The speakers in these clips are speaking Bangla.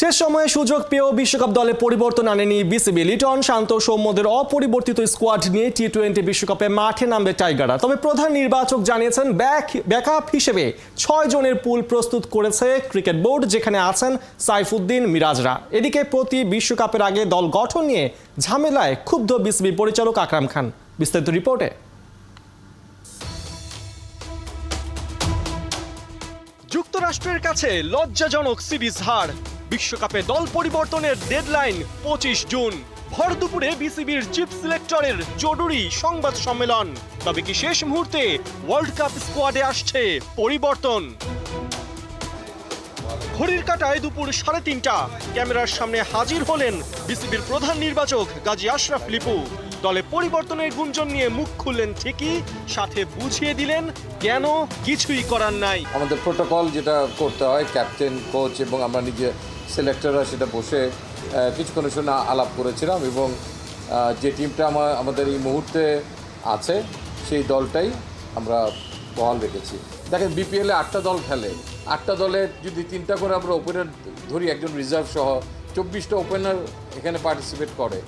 শেষ সময়ে সুযোগ পেয়েও বিশ্বকাপ দলে পরিবর্তন আনেনি বিসিবি। লিটন, শান্ত, সৌম্যদের অপরিবর্তিত স্কোয়াড নিয়ে টি-20 বিশ্বকাপে মাঠে নামবে টাইগাররা। তবে প্রধান নির্বাচক জানিয়েছেন ব্যাকআপ হিসেবে 6 জনের পুল প্রস্তুত করেছে ক্রিকেট বোর্ড, যেখানে আছেন সাইফুদ্দিন, মিরাজরা। এদিকে প্রতি বিশ্বকাপের আগে দল গঠন নিয়ে ঝামেলায় ক্ষুব্ধ বিসিবি পরিচালক আকরাম খান। বিস্তারিত রিপোর্টে। যুক্তরাষ্ট্রের কাছে লজ্জাজনক সিরিজ হার। বিশ্বকাপে দল পরিবর্তনের ডেডলাইন 25 জুন। ভর দুপুরে বিসিবির চিফ সিলেক্টরের জরুরি সংবাদ সম্মেলন। তবে কি শেষ মুহূর্তে ওয়ার্ল্ড কাপ স্কোয়াডে আসছে পরিবর্তন? ঘড়ির কাঁটায় দুপুর 3:30 ক্যামেরার সামনে হাজির হলেন বিসিবির প্রধান নির্বাচক গাজী আশরাফ লিপু। দলে পরিবর্তনের গুঞ্জন নিয়ে মুখ খুললেন ঠিকই, সাথে বুঝিয়ে দিলেন কেন কিছুই করার নাই। আমাদের প্রোটোকল যেটা করতে হয়, ক্যাপ্টেন, কোচ এবং আমরা নিজে সিলেক্টররা সেটা বসে কিছুক্ষণের জন্য আলাপ করেছিলাম এবং যে টিমটা আমাদের এই মুহূর্তে আছে সেই দলটাই আমরা বহাল রেখেছি। দেখেন, বিপিএলে 8টা দল খেলে, 8টা দলের যদি 3টা করে আমরা ওপেনার ধরি, একজন রিজার্ভ সহ 24টা ওপেনার এখানে পার্টিসিপেট করে।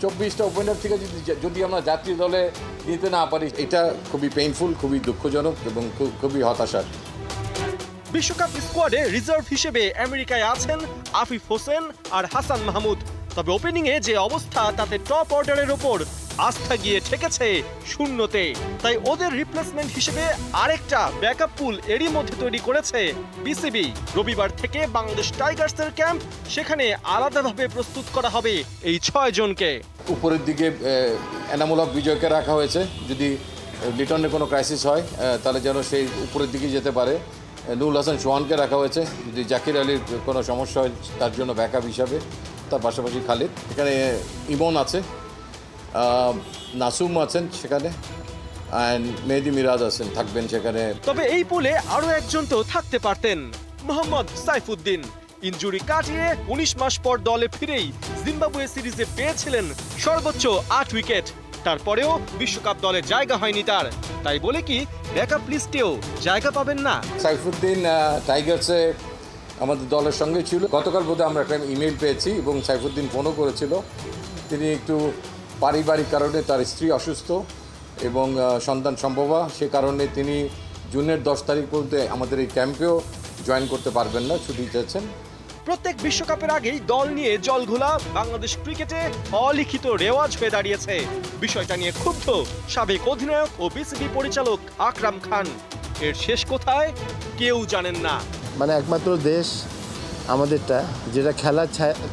24টা ওপেনার থেকে যদি আমরা জাতীয় দলে নিতে না পারি, এটা খুবই পেইনফুল, খুবই দুঃখজনক এবং খুবই হতাশার। বিশ্বকাপ স্কোয়াডে রিজার্ভ হিসেবে আমেরিকায় আছেন আফিফ হোসেন আর হাসান মাহমুদ। তবে ওপেনিংয়ে যে অবস্থা, তাতে টপ অর্ডারের ওপর আস্থা গিয়ে ঠেকেছে শূন্যতে। তাই ওদের রিপ্লেসমেন্ট হিসেবে আরেকটা ব্যাকআপ পুল এরই মধ্যে তৈরি করেছে বিসিবি। রবিবার থেকে বাংলাদেশ টাইগার্সের ক্যাম্প, সেখানে আলাদাভাবে প্রস্তুত করা হবে এই 6 জনকে। উপরের দিকে এনামুল হক বিজয়কে রাখা হয়েছে, যদি লিটনের কোনো ক্রাইসিস হয় তাহলে যেন সেই উপরের দিকে যেতে পারে। নুরুল হাসান সোহানকে রাখা হয়েছে, যদি জাকির আলীর কোনো সমস্যা হয় তার জন্য ব্যাকআপ হিসাবে। তার পাশাপাশি খালিদ, এখানে ইমন আছে, নাসুম আছেন সেখানে, অ্যান্ড মেহেদি মিরাজ আছেন, থাকবেন সেখানে। তবে এই পুলে আরও একজন তো থাকতে পারতেন, মোহাম্মদ সাইফুদ্দিন। ইনজুরি কাটিয়ে 19 মাস পর দলে ফিরেই জিম্বাবুয়ে সিরিজে পেয়েছিলেন সর্বোচ্চ 8 উইকেট। তারপরেও বিশ্বকাপ দলে জায়গা হয়নি তার। তাই বলে কি ব্যাকআপ লিস্টেও জায়গা পাবেন না? সাইফুদ্দিন টাইগার্সে আমাদের দলের সঙ্গে ছিল। গতকাল বোধহয় আমরা একটা ইমেল পেয়েছি এবং সাইফুদ্দিন ফোনও করেছিল। তিনি একটু পারিবারিক কারণে, তার স্ত্রী অসুস্থ এবং সন্তান সম্ভবা, সে কারণে তিনি জুনের 10 তারিখ পর্যন্ত আমাদের এই ক্যাম্পেও জয়েন করতে পারবেন না, ছুটি চেয়েছেন। প্রত্যেক বিশ্বকাপের আগেই দল নিয়ে জলঘোলা বাংলাদেশ ক্রিকেটে অলিখিত রেওয়াজ হয়ে দাঁড়িয়েছে। বিষয়টা নিয়ে ক্ষুব্ধ সাবেক অধিনায়ক ও বিসিবি পরিচালক আকরাম খান। এর শেষ কোথায় কেউ জানেন না। মানে একমাত্র দেশ আমাদেরটা যেটা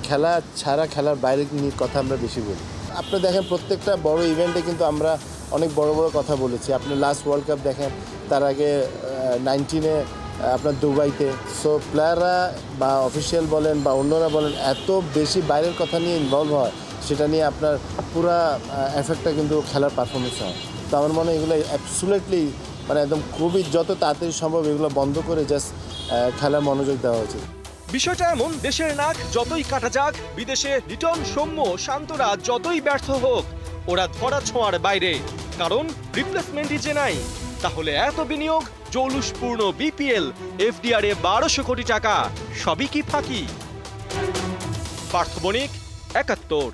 খেলা ছাড়া খেলার বাইরে নিয়ে কথা আমরা বেশি বলি। আপনি দেখেন, প্রত্যেকটা বড় ইভেন্টে কিন্তু আমরা অনেক বড় বড় কথা বলেছি। আপনি লাস্ট ওয়ার্ল্ড কাপ দেখেন, তার আগে 19-এ আপনার দুবাইতে। সো প্লেয়াররা বা অফিসিয়াল বলেন বা অন্যরা বলেন, এত বেশি বাইরের কথা নিয়ে ইনভলভ হয়, সেটা নিয়ে আপনার পুরা এফেক্টটা কিন্তু খেলার পারফরমেন্স হয়। তো আমার মনে হয় এগুলো অ্যাবসুলেটলি মানে একদম খুবই যত তাড়াতাড়ি সম্ভব এগুলো বন্ধ করে জাস্ট খেলার মনোযোগ দেওয়া উচিত। বিষয়টা এমন, দেশের নাক যতই কাটা যাক, বিদেশে লিটন, সৌম্য, শান্তরা যতই ব্যর্থ হোক, ওরা ধরা ছোঁয়ার বাইরে। কারণ রিপ্লেসমেন্টই যে নাই। তাহলে এত বিনিয়োগ, জৌলুসপূর্ণ বিপিএল, এফডিআর-এ 1200 কোটি টাকা, সবই কি ফাঁকি? পার্থ বণিক, 71।